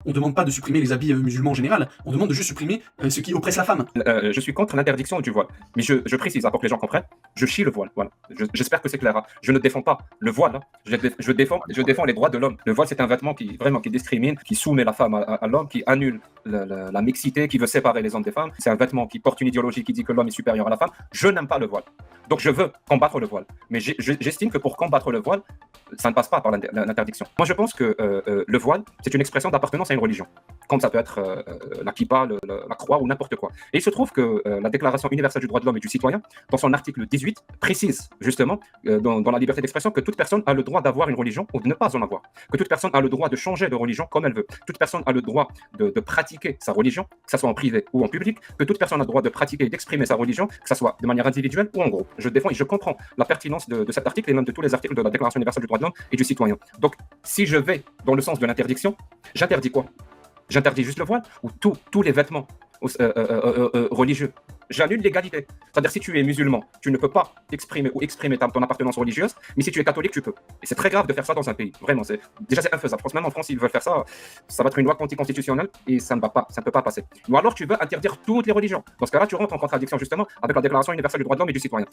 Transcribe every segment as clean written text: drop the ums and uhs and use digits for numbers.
On demande pas de supprimer les habits musulmans en général, on demande de juste supprimer ce qui oppresse la femme. Je suis contre l'interdiction du voile. Mais je précise, pour que les gens comprennent, je chie le voile. Voilà. J'espère que c'est clair. Hein. Je ne défends pas le voile. Hein. Je défends les droits de l'homme. Le voile, c'est un vêtement qui discrimine, qui soumet la femme à l'homme, qui annule la mixité, qui veut séparer les hommes des femmes. C'est un vêtement qui porte une idéologie qui dit que l'homme est supérieur à la femme. Je n'aime pas le voile. Donc je veux combattre le voile. Mais j'estime que pour combattre le voile, ça ne passe pas par l'interdiction. Moi, je pense que le voile, c'est une expression d'appartenance à une religion. Comme ça peut être la kippa, la croix ou n'importe quoi. Et il se trouve que la Déclaration universelle du droit de l'homme et du citoyen, dans son article 18, précise justement dans la liberté d'expression que toute personne a le droit d'avoir une religion ou de ne pas en avoir. Que toute personne a le droit de changer de religion comme elle veut. Toute personne a le droit de pratiquer sa religion, que ce soit en privé ou en public. Que toute personne a le droit de pratiquer et d'exprimer sa religion, que ce soit de manière individuelle ou en groupe. Je défends et je comprends la pertinence de cet article et même de tous les articles de la Déclaration universelle du droit de l'homme et du citoyen. Donc, si je vais dans le sens de l'interdiction, j'interdis quoi? J'interdis juste le voile ou tous les vêtements religieux? J'annule l'égalité. C'est-à-dire, si tu es musulman, tu ne peux pas exprimer ton appartenance religieuse, mais si tu es catholique, tu peux. Et c'est très grave de faire ça dans un pays. Vraiment, déjà c'est infaisable. Même en France, s'ils veulent faire ça, ça va être une loi anticonstitutionnelle et ça ne peut pas passer. Ou alors, tu veux interdire toutes les religions. Dans ce cas-là, tu rentres en contradiction justement avec la Déclaration universelle du droit de l'homme et du citoyen.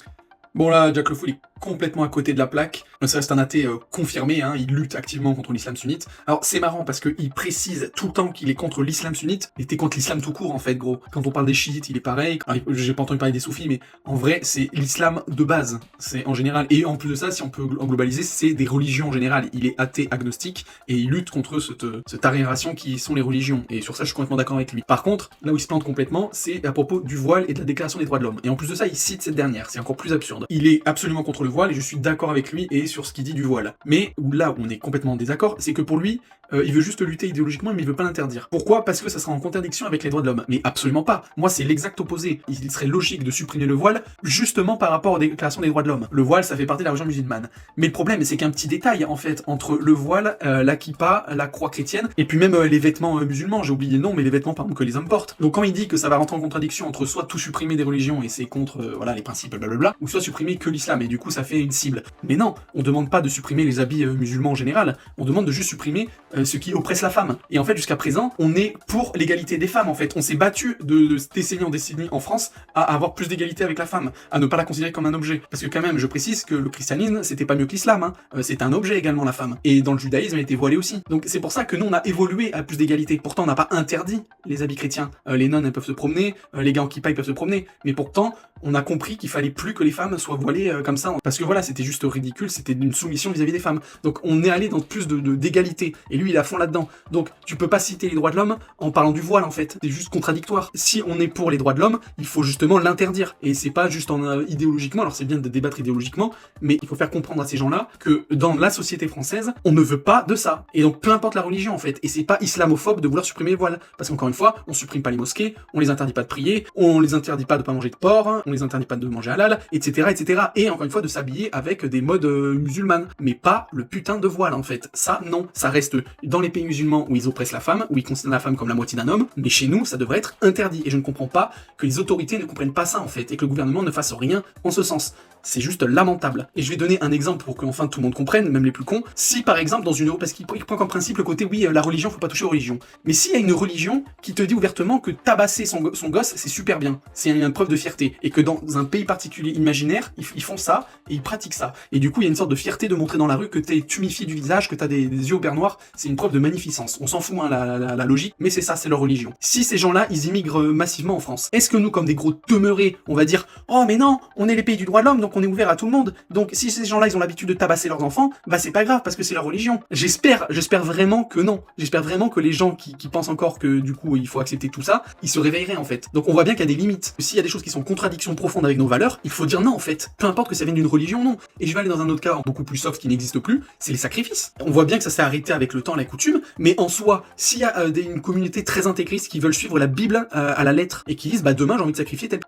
Bon là, Jack Le Fou, il est complètement à côté de la plaque. Ça reste un athée confirmé, hein, il lutte activement contre l'islam sunnite. Alors c'est marrant parce qu'il précise tout le temps qu'il est contre l'islam sunnite, il était contre l'islam tout court en fait, gros. Quand on parle des chiites, il est pareil. Alors, j'ai pas entendu parler des soufis, mais en vrai, c'est l'islam de base. C'est en général. Et en plus de ça, si on peut en globaliser, c'est des religions en général. Il est athée agnostique et il lutte contre cette arriération qui sont les religions. Et sur ça, je suis complètement d'accord avec lui. Par contre, là où il se plante complètement, c'est à propos du voile et de la Déclaration des droits de l'homme. Et en plus de ça, il cite cette dernière. C'est encore plus absurde. Il est absolument contre le voile et je suis d'accord avec lui et sur ce qu'il dit du voile. Mais là où on est complètement en désaccord, c'est que pour lui, il veut juste lutter idéologiquement, mais il veut pas l'interdire. Pourquoi? Parce que ça sera en contradiction avec les droits de l'homme. Mais absolument pas. Moi, c'est l'exact opposé. Il serait logique de supprimer le voile, justement par rapport aux déclarations des droits de l'homme. Le voile, ça fait partie de la religion musulmane. Mais le problème, c'est qu'un petit détail, en fait, entre le voile, la kippa, la croix chrétienne, et puis même les vêtements musulmans, j'ai oublié le nom, mais les vêtements, par exemple, que les hommes portent. Donc quand il dit que ça va rentrer en contradiction entre soit tout supprimer des religions, et c'est contre, voilà, les principes, blablabla, ou soit supprimer que l'islam, et du coup, ça fait une cible. Mais non, on demande pas de supprimer les habits musulmans en général, on demande de juste supprimer ce qui oppresse la femme. Et en fait, jusqu'à présent, on est pour l'égalité des femmes, en fait. On s'est battu de décennie en décennie en France à avoir plus d'égalité avec la femme, à ne pas la considérer comme un objet. Parce que quand même, je précise que le christianisme, c'était pas mieux que l'islam, hein. C'est un objet également, la femme. Et dans le judaïsme, elle était voilée aussi. Donc c'est pour ça que nous, on a évolué à plus d'égalité. Pourtant, on n'a pas interdit les habits chrétiens. Les nonnes, elles peuvent se promener, les gars en kippa, ils peuvent se promener. Mais pourtant, on a compris qu'il fallait plus que les femmes soient voilées comme ça. Parce que voilà, c'était juste ridicule, c'était une soumission vis-à-vis des femmes. Donc on est allé dans plus d'égalité. Et lui, il est à fond là-dedans. Donc tu peux pas citer les droits de l'homme en parlant du voile, en fait. C'est juste contradictoire. Si on est pour les droits de l'homme, il faut justement l'interdire. Et c'est pas juste idéologiquement, alors c'est bien de débattre idéologiquement, mais il faut faire comprendre à ces gens-là que dans la société française, on ne veut pas de ça. Et donc peu importe la religion, en fait. Et c'est pas islamophobe de vouloir supprimer le voile. Parce qu'encore une fois, on supprime pas les mosquées, on les interdit pas de prier, on les interdit pas de pas manger de porc, on les interdit pas de manger halal, etc., etc. Et encore une fois, de s'habiller avec des modes musulmanes. Mais pas le putain de voile, en fait. Ça, non. Ça reste dans les pays musulmans où ils oppressent la femme, où ils considèrent la femme comme la moitié d'un homme. Mais chez nous, ça devrait être interdit. Et je ne comprends pas que les autorités ne comprennent pas ça, en fait. Et que le gouvernement ne fasse rien en ce sens. C'est juste lamentable. Et je vais donner un exemple pour qu'enfin tout le monde comprenne, même les plus cons. Si par exemple dans une parce qu'il prend comme principe le côté oui, la religion, faut pas toucher aux religions. Mais s'il y a une religion qui te dit ouvertement que tabasser son gosse, c'est super bien, c'est une preuve de fierté, et que dans un pays particulier imaginaire, ils font ça, et ils pratiquent ça. Et du coup, il y a une sorte de fierté de montrer dans la rue que t'es tumifié du visage, que t'as des yeux au beurre noir, c'est une preuve de magnificence. On s'en fout, hein, la logique, mais c'est ça, c'est leur religion. Si ces gens-là, ils immigrent massivement en France, est-ce que nous, comme des gros demeurés, on va dire « Oh mais non, on est les pays du droit de l'homme, donc on est ouvert à tout le monde. Donc si ces gens-là, ils ont l'habitude de tabasser leurs enfants, bah c'est pas grave parce que c'est leur religion. » J'espère vraiment que non. J'espère vraiment que les gens qui pensent encore que du coup il faut accepter tout ça, ils se réveilleraient en fait. Donc on voit bien qu'il y a des limites. S'il y a des choses qui sont en contradiction profonde avec nos valeurs, il faut dire non en fait. Peu importe que ça vienne d'une religion, non. Et je vais aller dans un autre cas beaucoup plus soft qui n'existe plus, c'est les sacrifices. On voit bien que ça s'est arrêté avec le temps, la coutume, mais en soi, s'il y a une communauté très intégriste qui veulent suivre la Bible à la lettre et qui disent bah demain j'ai envie de sacrifier tel...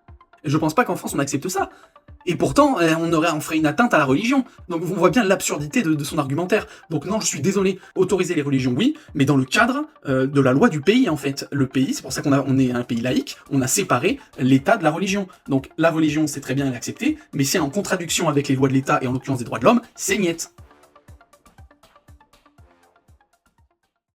Je pense pas qu'en France on accepte ça. Et pourtant, on ferait une atteinte à la religion. Donc on voit bien l'absurdité de son argumentaire. Donc non, je suis désolé, autoriser les religions, oui, mais dans le cadre de la loi du pays, en fait. Le pays, c'est pour ça on est un pays laïque, on a séparé l'État de la religion. Donc la religion, c'est très bien, elle est acceptée, mais c'est en contradiction avec les lois de l'État et en l'occurrence des droits de l'homme, c'est niette.